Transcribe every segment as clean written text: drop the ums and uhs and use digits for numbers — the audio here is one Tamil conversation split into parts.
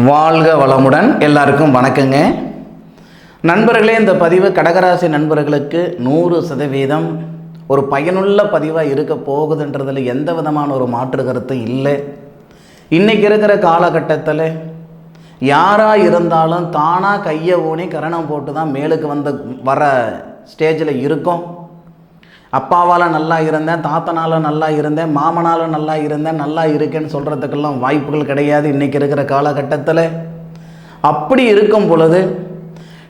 வாழ்க வளமுடன். எல்லாருக்கும் வணக்கங்க நண்பர்களே. இந்த பதிவு கடகராசி நண்பர்களுக்கு 100% ஒரு பயனுள்ள பதிவாக இருக்க போகுதுன்றதில் எந்த விதமான ஒரு மாற்று கருத்து இல்லை. இன்றைக்கி இருக்கிற காலகட்டத்தில் யாராக இருந்தாலும் தானாக கையை ஊனி கரணம் போட்டு தான் மேலுக்கு வர ஸ்டேஜில் இருக்கும். அப்பாவால் நல்லா இருந்தேன், தாத்தனால் நல்லா இருந்தேன், மாமனால் நல்லா இருந்தேன், நல்லா இருக்கேன்னு சொல்கிறதுக்கெல்லாம் வாய்ப்புகள் கிடையாது இன்றைக்கி இருக்கிற காலகட்டத்தில். அப்படி இருக்கும் பொழுது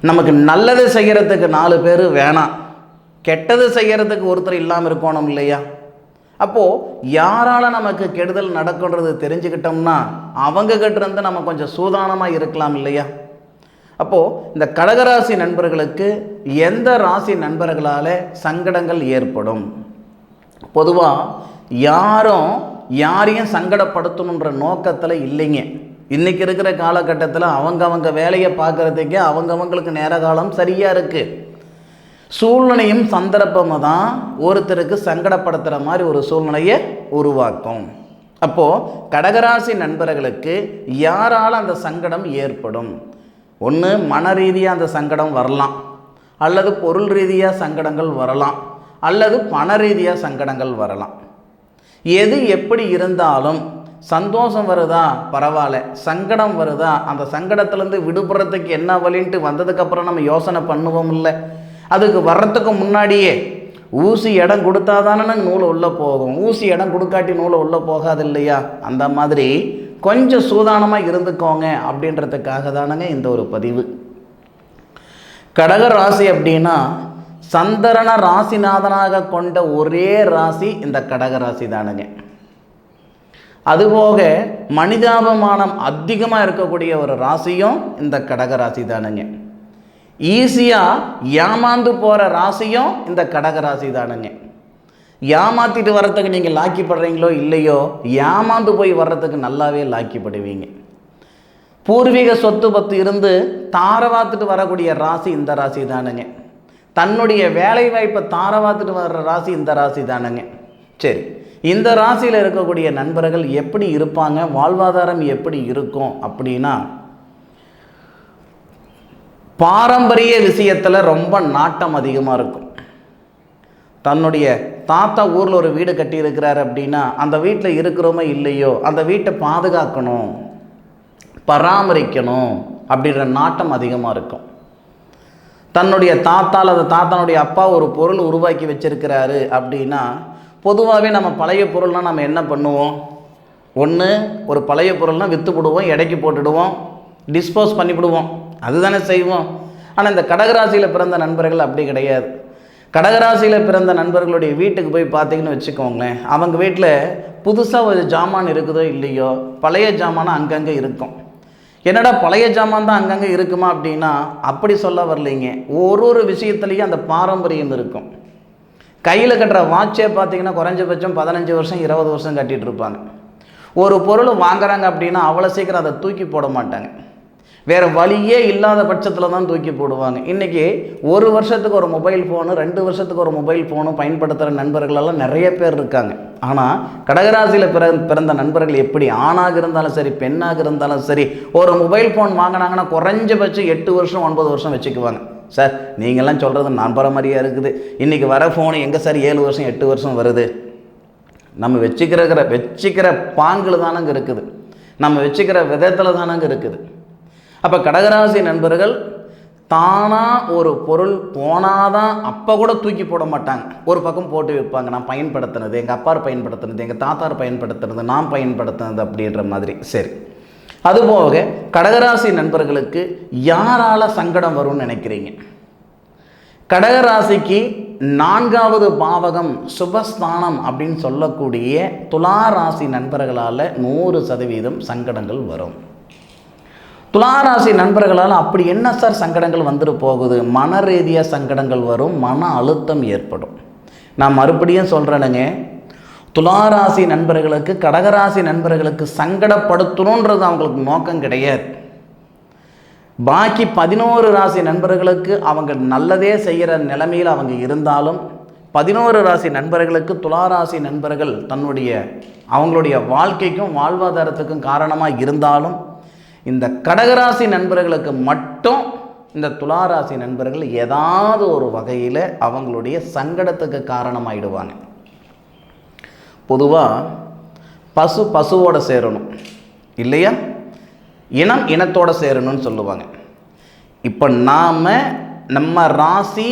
நமக்கு நல்லது செய்கிறதுக்கு 4 பேர் வேணாம், கெட்டது செய்கிறதுக்கு ஒருத்தர் இல்லாமல் இருக்கணும் இல்லையா? அப்போது யாரால் நமக்கு கெடுதல் நடக்குன்றது தெரிஞ்சுக்கிட்டோம்னா அவங்கக்கிட்ட இருந்து நம்ம கொஞ்சம் சூதானமாக இருக்கலாம் இல்லையா? அப்போது இந்த கடகராசி நண்பர்களுக்கு எந்த ராசி நண்பர்களால் சங்கடங்கள் ஏற்படும்? பொதுவாக யாரும் யாரையும் சங்கடப்படுத்தணுன்ற நோக்கத்தில் இல்லைங்க. இன்றைக்கி இருக்கிற காலகட்டத்தில் அவங்க வேலையை பார்க்குறதுக்கே அவங்களுக்கு நேர காலம் சரியாக இருக்குது. சூழ்நிலையும் சந்தர்ப்பமும் தான் ஒருத்தருக்கு சங்கடப்படுத்துகிற மாதிரி ஒரு சூழ்நிலையை உருவாக்கும். அப்போது கடகராசி நண்பர்களுக்கு யாரால் அந்த சங்கடம் ஏற்படும்? ஒன்று மன ரீதியாக அந்த சங்கடம் வரலாம், அல்லது பொருள் ரீதியாக சங்கடங்கள் வரலாம், அல்லது பண ரீதியாக சங்கடங்கள் வரலாம். எது எப்படி இருந்தாலும் சந்தோஷம் வருதா பரவாயில்ல, சங்கடம் வருதா அந்த சங்கடத்துலேருந்து விடுபடுறதுக்கு என்ன வழின்ட்டு வந்ததுக்கப்புறம் நம்ம யோசனை பண்ணுவோம் இல்லை? அதுக்கு வர்றதுக்கு முன்னாடியே ஊசி இடம் கொடுத்தா தானே நூலை உள்ளே போகும், ஊசி இடம் கொடுக்காட்டி நூலை உள்ளே போகாது இல்லையா? அந்த மாதிரி கொஞ்சம் சூதானமாக இருந்துக்கோங்க அப்படின்றதுக்காக தானுங்க இந்த ஒரு பதிவு. கடக ராசி அப்படின்னா சந்திரனை ராசிநாதனாக கொண்ட ஒரே ராசி இந்த கடக ராசி தானுங்க. அதுபோக மனிதாபமானம் அதிகமாக இருக்கக்கூடிய ஒரு ராசியும் இந்த கடக ராசி தானுங்க. ஈஸியாக ஏமாந்து போகிற ராசியும் இந்த கடக ராசி தானுங்க. ஏமாற்றிட்டு வர்றதுக்கு நீங்கள் லாக்கிப்படுறீங்களோ இல்லையோ, ஏமாந்து போய் வர்றதுக்கு நல்லாவே லாக்கிப்படுவீங்க. பூர்வீக சொத்து பத்து இருந்து தாரவாத்துட்டு வரக்கூடிய ராசி இந்த ராசி தானுங்க. தன்னுடைய வேலை வாய்ப்பை தாரவாத்துட்டு வர்ற ராசி இந்த ராசி தானுங்க. சரி, இந்த ராசியில் இருக்கக்கூடிய நண்பர்கள் எப்படி இருப்பாங்க, வாழ்வாதாரம் எப்படி இருக்கும் அப்படின்னா, பாரம்பரிய விஷயத்தில் ரொம்ப நாட்டம் அதிகமாக இருக்கும். தன்னுடைய தாத்தா ஊரில் ஒரு வீடு கட்டியிருக்கிறார் அப்படின்னா அந்த வீட்டில் இருக்கிறோமோ இல்லையோ அந்த வீட்டை பாதுகாக்கணும், பராமரிக்கணும் அப்படின்ற நாட்டம் அதிகமாக இருக்கும். தன்னுடைய தாத்தா அல்லது தாத்தானுடைய அப்பா ஒரு பொருள் உருவாக்கி வச்சிருக்கிறாரு அப்படின்னா பொதுவாகவே நம்ம பழைய பொருள்னால் நம்ம என்ன பண்ணுவோம்? ஒன்று ஒரு பழைய பொருள்னால் விற்று போடுவோம், எடைக்கு போட்டுடுவோம், டிஸ்போஸ் பண்ணிவிடுவோம், அதுதானே செய்வோம். ஆனால் இந்த கடகராசியில் பிறந்த நண்பர்கள் அப்படி கிடையாது. கடகராசியில் பிறந்த நண்பர்களுடைய வீட்டுக்கு போய் பார்த்தீங்கன்னு வச்சுக்கோங்களேன், அவங்க வீட்டில் புதுசாக ஒரு ஜாமான் இருக்குதோ இல்லையோ பழைய ஜாமான் அங்கங்கே இருக்கும். என்னடா பழைய ஜாமான் தான் அங்கங்கே இருக்குமா அப்படின்னா அப்படி சொல்ல வரலைங்க. ஒரு விஷயத்துலேயும் அந்த பாரம்பரியம் இருக்கும். கையில் கட்டுற வாட்சே பார்த்தீங்கன்னா குறைஞ்சபட்சம் 15 வருஷம் 20 வருஷம் கட்டிகிட்டு இருப்பாங்க. ஒரு பொருள் வாங்குறாங்க அப்படின்னா அவ்வளோ சீக்கிரம் அதை தூக்கி போட மாட்டாங்க, வேறு வழியே இல்லாத பட்சத்தில் தான் தூக்கி போடுவாங்க. இன்றைக்கி 1 வருஷத்துக்கு ஒரு மொபைல் ஃபோனு, 2 வருஷத்துக்கு ஒரு மொபைல் ஃபோனு பயன்படுத்துகிற நண்பர்களெல்லாம் நிறைய பேர் இருக்காங்க. ஆனால் கடகராசியில் பிறந்த நண்பர்கள் எப்படி ஆணாக இருந்தாலும் சரி பெண்ணாக இருந்தாலும் சரி ஒரு மொபைல் ஃபோன் வாங்கினாங்கன்னா குறைஞ்சபட்சம் 8 வருஷம் 9 வருஷம் வச்சுக்குவாங்க. சார் நீங்கள்லாம் சொல்கிறது நம்புற மாதிரியாக இருக்குது, இன்றைக்கி வர ஃபோனு எங்கே சார் 7 வருஷம் 8 வருஷம் வருது? நம்ம வச்சுக்கிற பாங்கில் தானங்க இருக்குது, நம்ம வச்சுக்கிற விதத்தில் தானங்க இருக்குது. அப்போ கடகராசி நண்பர்கள் தானாக ஒரு பொருள் போனாதான் அப்போ கூட தூக்கி போட மாட்டாங்க, ஒரு பக்கம் போட்டு வைப்பாங்க. நான் பயன்படுத்தினது, எங்கள் அப்பார் பயன்படுத்தினது, எங்கள் தாத்தார் பயன்படுத்தினது, நான் பயன்படுத்தினது அப்படின்ற மாதிரி. சரி, அதுபோக கடகராசி நண்பர்களுக்கு யாரால் சங்கடம் வரும்னு நினைக்கிறீங்க? கடகராசிக்கு 4வது பாவகம் சுபஸ்தானம் அப்படின்னு சொல்லக்கூடிய துலா ராசி நண்பர்களால் 100% சங்கடங்கள் வரும். துளாராசி நண்பர்களால் அப்படி என்ன சார் சங்கடங்கள் வந்துட்டு போகுது? மன ரீதியாக சங்கடங்கள் வரும், மன அழுத்தம் ஏற்படும். நான் மறுபடியும் சொல்கிறேனுங்க, துளாராசி நண்பர்களுக்கு கடகராசி நண்பர்களுக்கு சங்கடப்படுத்தணுன்றது அவங்களுக்கு நோக்கம் கிடையாது. பாக்கி 11 ராசி நண்பர்களுக்கு அவங்க நல்லதே செய்கிற நிலைமையில் அவங்க இருந்தாலும் 11 ராசி நண்பர்களுக்கு துளாராசி நண்பர்கள் அவங்களுடைய வாழ்க்கைக்கும் வாழ்வாதாரத்துக்கும் காரணமாக இருந்தாலும் இந்த கடகராசி நண்பர்களுக்கு மட்டும் இந்த துளாராசி நண்பர்கள் ஏதாவது ஒரு வகையில் அவங்களுடைய சங்கடத்துக்கு காரணமாயிடுவாங்க. பொதுவாக பசுவோட சேரணும் இல்லையா, இனம் இனத்தோடு சேரணும்னு சொல்லுவாங்க. இப்போ நம்ம ராசி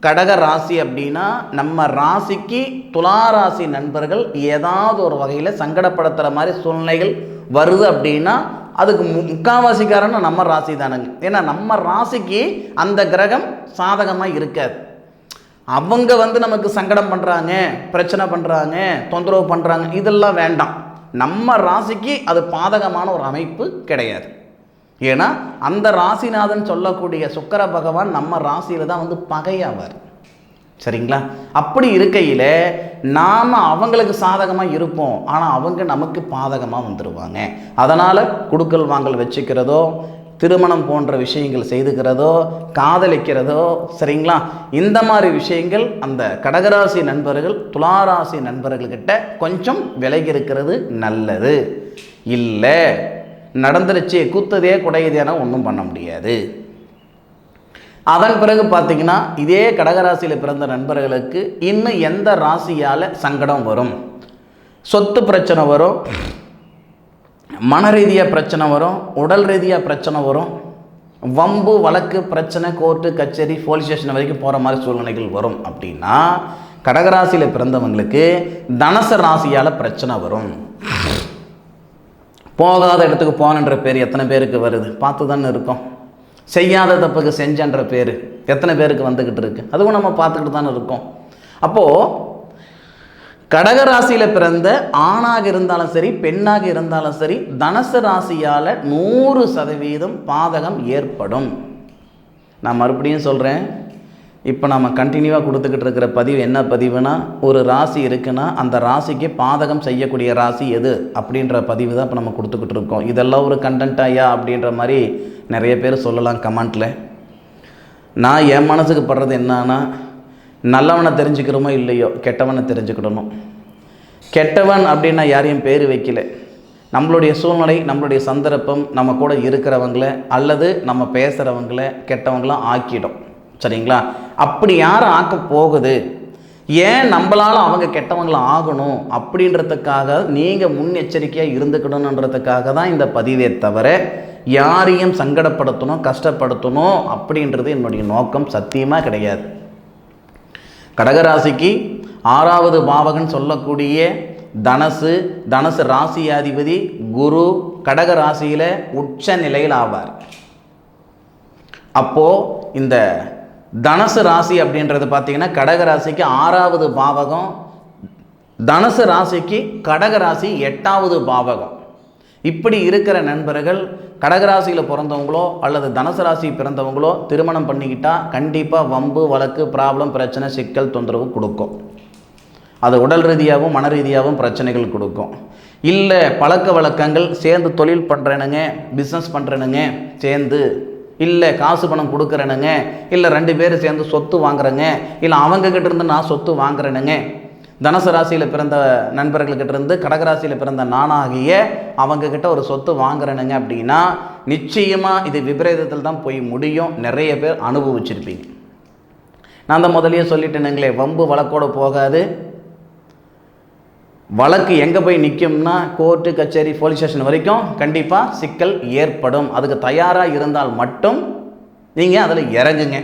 கடக ராசி அப்படின்னா நம்ம ராசிக்கு துளாராசி நண்பர்கள் ஏதாவது ஒரு வகையில் சங்கடப்படுத்துகிற மாதிரி சூழ்நிலைகள் வருது அப்படின்னா அதுக்கு முக்காவாசி காரணம் நம்ம ராசி தானுங்க. ஏன்னா நம்ம ராசிக்கு அந்த கிரகம் சாதகமாக இருக்காது. அவங்க நமக்கு சங்கடம் பண்ணுறாங்க, பிரச்சனை பண்ணுறாங்க, தொந்தரவு பண்ணுறாங்க, இதெல்லாம் வேண்டாம். நம்ம ராசிக்கு அது பாதகமான ஒரு அமைப்பு கிடையாது. ஏன்னா அந்த ராசிநாதன் சொல்லக்கூடிய சுக்கிர பகவான் நம்ம ராசியில் தான் பகையாவார். சரிங்களா? அப்படி இருக்கையில் நாம் அவங்களுக்கு சாதகமாக இருப்போம், ஆனால் அவங்க நமக்கு பாதகமாக வந்துடுவாங்க. அதனால் குடுக்கல் வாங்கல் வச்சுக்கிறதோ, திருமணம் போன்ற விஷயங்கள் செய்துக்கிறதோ, காதலிக்கிறதோ, சரிங்களா, இந்த மாதிரி விஷயங்கள் அந்த கடகராசி நண்பர்கள் துளாராசி நண்பர்கள்கிட்ட கொஞ்சம் விலகி இருக்கிறது நல்லது. இல்லை நடந்துருச்சு கூத்ததே குடையதேனா ஒன்றும் பண்ண முடியாது. அதன் பிறகு பார்த்திங்கன்னா இதே கடகராசியில் பிறந்த நண்பர்களுக்கு இன்னும் எந்த ராசியால் சங்கடம் வரும்? சொத்து பிரச்சனை வரும், மன ரீதியாக பிரச்சனை வரும், உடல் ரீதியாக பிரச்சனை வரும், வம்பு வழக்கு பிரச்சனை, கோர்ட்டு கச்சேரி போலீஸ் ஸ்டேஷன் வரைக்கும் போகிற மாதிரி சூழ்நிலைகள் வரும். அப்படின்னா கடகராசியில் பிறந்தவங்களுக்கு தனுசு ராசியால் பிரச்சனை வரும். போகாத இடத்துக்கு போனன்ற பேர் எத்தனை பேருக்கு வருது? பார்த்து தானே இருக்கோம். செய்யாத தப்புக்கு செஞ்சன்ற பேர் எத்தனை பேருக்கு வந்துக்கிட்டு இருக்கு? அதுவும் நம்ம பார்த்துக்கிட்டு தானே இருக்கோம். அப்போது கடகராசியில் பிறந்த ஆணாக இருந்தாலும் சரி பெண்ணாக இருந்தாலும் சரி தனுசு ராசியால் 100% பாதகம் ஏற்படும். நான் மறுபடியும் சொல்கிறேன், இப்போ நம்ம கண்டினியூவாக கொடுத்துக்கிட்டு இருக்கிற பதிவு என்ன பதிவுனா, ஒரு ராசி இருக்குன்னா அந்த ராசிக்கு பாதகம் செய்யக்கூடிய ராசி எது அப்படின்ற பதிவு தான் இப்போ நம்ம கொடுத்துக்கிட்டு இருக்கோம். இதெல்லாம் ஒரு கண்டென்ட்டாயா அப்படின்ற மாதிரி நிறைய பேர் சொல்லலாம் கமெண்ட்டில். நான் என் மனசுக்கு படுறது என்னன்னா, நல்லவனை தெரிஞ்சுக்கிறோமோ இல்லையோ கெட்டவனை தெரிஞ்சுக்கிடணும். கெட்டவன் அப்படின்னா யாரையும் பேர் வைக்கல, நம்மளுடைய சூழ்நிலை, நம்மளுடைய சந்தர்ப்பம் நம்ம கூட இருக்கிறவங்கள அல்லது நம்ம பேசுகிறவங்கள கெட்டவங்களாம் ஆக்கிடும். சரிங்களா? அப்படி யார் ஆக்க போகுது, ஏன் நம்மளால் அவங்க கெட்டவங்களாம் ஆகணும் அப்படின்றதுக்காக நீங்கள் முன்னெச்சரிக்கையாக இருந்துக்கணுன்றதுக்காக தான் இந்த பதிவே தவிர யாரையும் சங்கடப்படுத்தணும் கஷ்டப்படுத்தணும் அப்படின்றது என்னுடைய நோக்கம் சத்தியமாக கிடையாது. கடகராசிக்கு 6வது பாவகன் சொல்லக்கூடிய தனுசு ராசியாதிபதி குரு கடக ராசியில் உச்ச நிலையில் ஆவார். அப்போது இந்த தனுசு ராசி அப்படின்றது பார்த்திங்கன்னா கடகராசிக்கு 6வது பாவகம், தனுசு ராசிக்கு கடகராசி 8வது பாவகம். இப்படி இருக்கிற நண்பர்கள் கடகராசியில் பிறந்தவங்களோ அல்லது தனுசு ராசி பிறந்தவங்களோ திருமணம் பண்ணிக்கிட்டால் கண்டிப்பாக வம்பு வழக்கு ப்ராப்ளம் பிரச்சனை சிக்கல் தொந்தரவு கொடுக்கும். அது உடல் ரீதியாகவும் மன ரீதியாகவும் பிரச்சனைகள் கொடுக்கும். இல்லை பழக்க வழக்கங்கள் சேர்ந்து தொழில் பண்ணுறேனுங்க, பிஸ்னஸ் பண்ணுறேனுங்க சேர்ந்து, இல்லை காசு பணம் கொடுக்குறேனுங்க, இல்லை 2 பேர் சேர்ந்து சொத்து வாங்குறேங்க, இல்லை அவங்கக்கிட்ட இருந்து நான் சொத்து வாங்குறேனுங்க. தனுசு ராசியில் பிறந்த நண்பர்கள்கிட்ட இருந்து கடகராசியில் பிறந்த நானாகிய அவங்கக்கிட்ட ஒரு சொத்து வாங்குறேனுங்க அப்படின்னா நிச்சயமாக இது விபரீதத்தில் தான் போய் முடியும். நிறைய பேர் அனுபவிச்சிருப்பீங்க. நான் அந்த முதலையே சொல்லிட்டேனுங்களே, வம்பு வழக்கோடு போகாது. வழக்கு எங்கே போய் நிற்கும்னா கோர்ட்டு கச்சேரி போலீஸ் ஸ்டேஷன் வரைக்கும் கண்டிப்பாக சிக்கல் ஏற்படும். அதுக்கு தயாராக இருந்தால் மட்டும் நீங்கள் அதில் இறங்குங்க.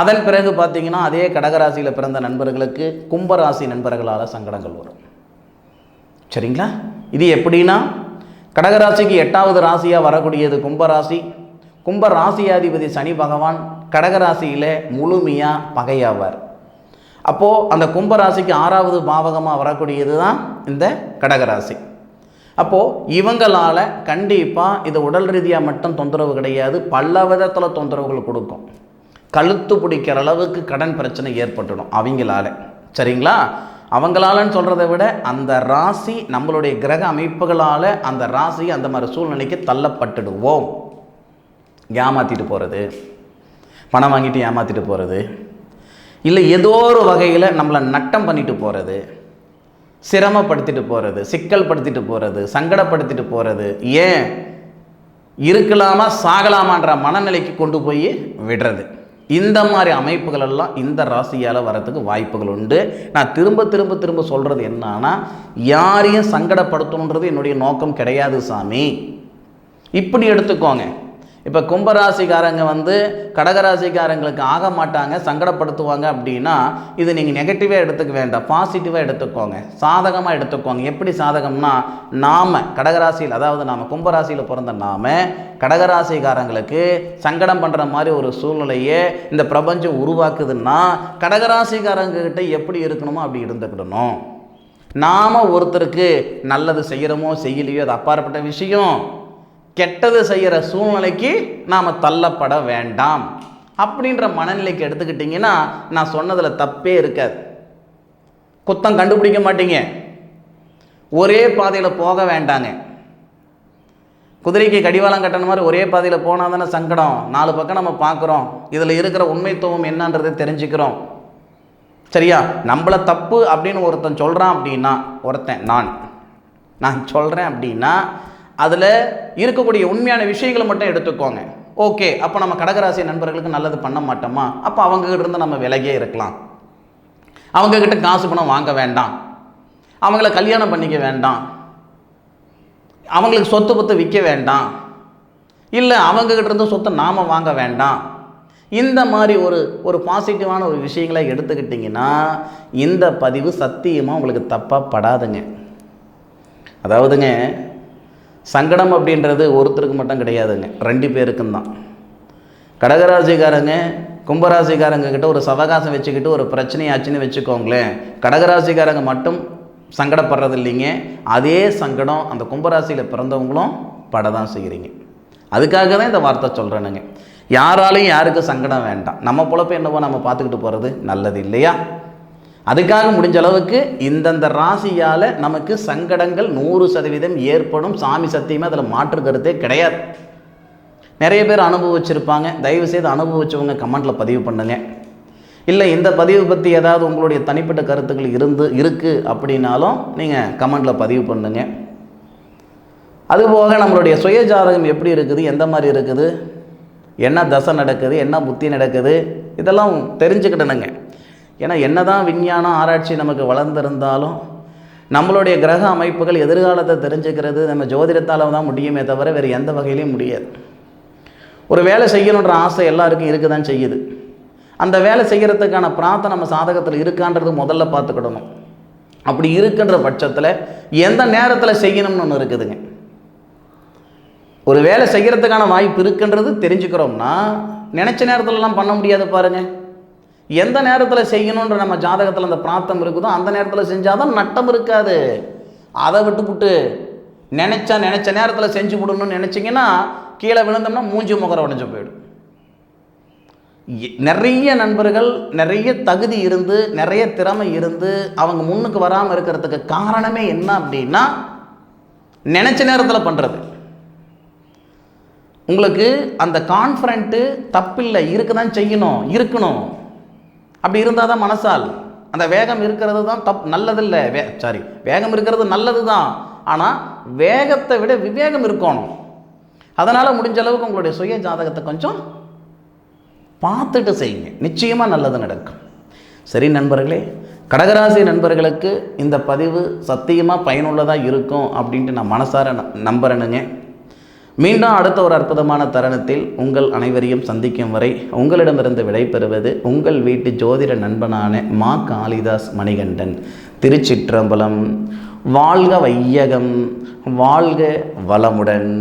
அதன் பிறகு பார்த்தீங்கன்னா அதே கடகராசியில் பிறந்த நண்பர்களுக்கு கும்பராசி நண்பர்களால் சங்கடங்கள் வரும். சரிங்களா? இது எப்படின்னா கடகராசிக்கு 8வது ராசியாக வரக்கூடியது கும்பராசி. கும்பராசியாதிபதி சனி பகவான் கடகராசியில் முழுமையாக பகையாவார். அப்போது அந்த கும்பராசிக்கு 6வது பாவகமாக வரக்கூடியது தான் இந்த கடகராசி. அப்போது இவங்களால் கண்டிப்பாக இது உடல் ரீதியாக மட்டும் தொந்தரவு கிடையாது, பல விதத்தில் தொந்தரவுகள் கொடுக்கும். கழுத்து பிடிக்கிற அளவுக்கு கடன் பிரச்சனை ஏற்பட்டுடும் அவங்களால. சரிங்களா? அவங்களாலன்னு சொல்கிறத விட அந்த ராசி நம்மளுடைய கிரக அமைப்புகளால் அந்த ராசி அந்த மாதிரி சூழ்நிலைக்கு தள்ளப்பட்டுடுவோம். ஏமாற்றிட்டு போகிறது, பணம் வாங்கிட்டு ஏமாற்றிட்டு போகிறது, இல்லை ஏதோ ஒரு வகையில் நம்மளை நட்டம் பண்ணிட்டு போகிறது, சிரமப்படுத்திட்டு போகிறது, சிக்கல் படுத்திட்டு போகிறது, சங்கடப்படுத்திட்டு போகிறது. ஏன் இருக்கலாமா சாகலாமான்ற மனநிலைக்கு கொண்டு போய் விடுறது. இந்த மாதிரி அமைப்புகள் எல்லாம் இந்த ராசியால் வரத்துக்கு வாய்ப்புகள் உண்டு. நான் திரும்ப திரும்ப திரும்ப சொல்கிறது என்னன்னா, யாரையும் சங்கடப்படுத்தணுன்றது என்னுடைய நோக்கம் கிடையாது சாமி. இப்படி எடுத்துக்கோங்க. இப்போ கும்பராசிக்காரங்க கடகராசிக்காரங்களுக்கு ஆக மாட்டாங்க, சங்கடப்படுத்துவாங்க அப்படின்னா இது நீங்கள் நெகட்டிவாக எடுத்துக்க வேண்டாம், பாசிட்டிவாக எடுத்துக்கோங்க, சாதகமாக எடுத்துக்கோங்க. எப்படி சாதகம்னா, நாம் கடகராசியில், அதாவது நாம் கும்பராசியில் பிறந்த நாம் கடகராசிக்காரங்களுக்கு சங்கடம் பண்ணுற மாதிரி ஒரு சூழ்நிலையை இந்த பிரபஞ்சம் உருவாக்குதுன்னா கடகராசிக்காரங்கிட்ட எப்படி இருக்கணுமோ அப்படி இருந்துக்கிடணும். நாம் ஒருத்தருக்கு நல்லது செய்கிறோமோ செய்யலையோ அது அப்பாற்பட்ட விஷயம். கெட்டது செய்கிற சூழ்நிலைக்கு நாம் தள்ளப்பட வேண்டாம் அப்படின்ற மனநிலைக்கு எடுத்துக்கிட்டிங்கன்னா நான் சொன்னதில் தப்பே இருக்காது. குத்தம் கண்டுபிடிக்க மாட்டீங்க. ஒரே பாதையில் போக வேண்டாங்க. குதிரைக்கு கடிவாளம் கட்டண மாதிரி ஒரே பாதையில் போனால் தானே சங்கடம். 4 பக்கம் நம்ம பார்க்குறோம், இதில் இருக்கிற உண்மைத்துவம் என்னன்றதை தெரிஞ்சுக்கிறோம். சரியா? நம்மளை தப்பு அப்படின்னு ஒருத்தன் சொல்கிறான் அப்படின்னா, நான் சொல்கிறேன் அப்படின்னா அதில் இருக்கக்கூடிய உண்மையான விஷயங்களை மட்டும் எடுத்துக்கோங்க. ஓகே, அப்போ நம்ம கடகராசி நண்பர்களுக்கு நல்லது பண்ண மாட்டோமா? அப்போ அவங்ககிட்ட இருந்து நம்ம விலகியே இருக்கலாம். அவங்கக்கிட்ட காசு பணம் வாங்க வேண்டாம், அவங்கள கல்யாணம் பண்ணிக்க வேண்டாம், அவங்களுக்கு சொத்து பத்து விற்க வேண்டாம், இல்லை அவங்கக்கிட்ட இருந்து சொத்தை நாம் வாங்க வேண்டாம். இந்த மாதிரி ஒரு பாசிட்டிவான ஒரு விஷயங்களை எடுத்துக்கிட்டிங்கன்னா இந்த பதிவு சத்தியமாக உங்களுக்கு தப்பாக படாதுங்க. அதாவதுங்க, சங்கடம் அப்படின்றது ஒருத்தருக்கு மட்டும் கிடையாதுங்க, 2 பேருக்கும் தான். கடகராசிக்காரங்க கும்பராசிக்காரங்க கிட்ட ஒரு சவகாசம் வச்சுக்கிட்டு ஒரு பிரச்சனையாச்சுன்னு வச்சுக்கோங்களேன், கடகராசிக்காரங்க மட்டும் சங்கடப்படுறது இல்லைங்க, அதே சங்கடம் அந்த கும்பராசியில் பிறந்தவங்களும் பட தான் செய்கிறீங்க. அதுக்காக தான் இந்த வார்த்தை சொல்கிறேனுங்க. யாராலையும் யாருக்கு சங்கடம் வேண்டாம். நம்ம பொழப்பு என்னவோ நம்ம பார்த்துக்கிட்டு போகிறது நல்லது இல்லையா? அதுக்காக முடிஞ்ச அளவுக்கு இந்தந்த ராசியால் நமக்கு சங்கடங்கள் 100% ஏற்படும். சாமி சத்தியமாக அதில் மாற்று கருத்தே கிடையாது. நிறைய பேர் அனுபவிச்சிருப்பாங்க. தயவுசெய்து அனுபவிச்சவங்க கமெண்ட்டில் பதிவு பண்ணுங்க. இல்லை இந்த பதிவு பற்றி ஏதாவது உங்களுடைய தனிப்பட்ட கருத்துக்கள் இருக்குது அப்படின்னாலும் நீங்கள் கமெண்ட்டில் பதிவு பண்ணுங்க. அதுபோக நம்மளுடைய சுய ஜாதகம் எப்படி இருக்குது, எந்த மாதிரி இருக்குது, என்ன தசை நடக்குது, என்ன புத்தி நடக்குது, இதெல்லாம் தெரிஞ்சுக்கிட்டணுங்க. ஏன்னா என்னதான் விஞ்ஞானம் ஆராய்ச்சி நமக்கு வளர்ந்திருந்தாலும் நம்மளுடைய கிரக அமைப்புகள் எதிர்காலத்தை தெரிஞ்சுக்கிறது நம்ம ஜோதிடத்தால் தான் முடியுமே தவிர வேறு எந்த வகையிலையும் முடியாது. ஒரு வேலை செய்யணுன்ற ஆசை எல்லாருக்கும் இருக்க தான் செய்யுது. அந்த வேலை செய்கிறதுக்கான பிரார்த்தனை நம்ம சாதகத்தில் இருக்கான்றது முதல்ல பார்த்துக்கிடணும். அப்படி இருக்குன்ற பட்சத்தில் எந்த நேரத்தில் செய்யணும்னு ஒன்று இருக்குதுங்க. ஒரு வேலை செய்கிறதுக்கான வாய்ப்பு இருக்குன்றது தெரிஞ்சுக்கிறோம்னா நினச்ச நேரத்துலலாம் பண்ண முடியாது பாருங்கள். எந்த நேரத்தில் செய்யணுன்ற நம்ம ஜாதகத்தில் அந்த பிரார்த்தம் இருக்குதோ அந்த நேரத்தில் செஞ்சால் தான் நட்டம் இருக்காது. அதை விட்டுப்புட்டு நினச்ச நேரத்தில் செஞ்சு விடணும்னு நினச்சிங்கன்னா கீழே விழுந்தோம்னா மூஞ்சி முகர உடைஞ்சு போயிடும். நிறைய நண்பர்கள் நிறைய தகுதி இருந்து நிறைய திறமை இருந்து அவங்க முன்னுக்கு வராமல் இருக்கிறதுக்கு காரணமே என்ன அப்படின்னா நினச்ச நேரத்தில் பண்ணுறது. உங்களுக்கு அந்த கான்ஃபிடென்ட்டு தப்பில்லை, இருக்க தான் செய்யணும், இருக்கணும். அப்படி இருந்தால் தான் மனசால் அந்த வேகம் இருக்கிறது தான் நல்லதில்லை. வேகம் இருக்கிறது நல்லது தான், ஆனால் வேகத்தை விட விவேகம் இருக்கணும். அதனால் முடிஞ்ச அளவுக்கு உங்களுடைய சுய ஜாதகத்தை கொஞ்சம் பார்த்துட்டு செய்யுங்க, நிச்சயமாக நல்லது நடக்கும். சரி நண்பர்களே, கடகராசி நண்பர்களுக்கு இந்த பதிவு சத்தியமாக பயனுள்ளதாக இருக்கும் அப்படின்ட்டு நான் மனசார நம்புறேனுங்க. மீண்டும் அடுத்த ஒரு அற்புதமான தருணத்தில் உங்கள் அனைவரையும் சந்திக்கும் வரை உங்களிடமிருந்து விடைபெறுவது உங்கள் வீட்டு ஜோதிட நண்பனான மா காளிதாஸ் மணிகண்டன். திருச்சிற்றம்பலம். வாழ்க வையகம், வாழ்க வளமுடன்.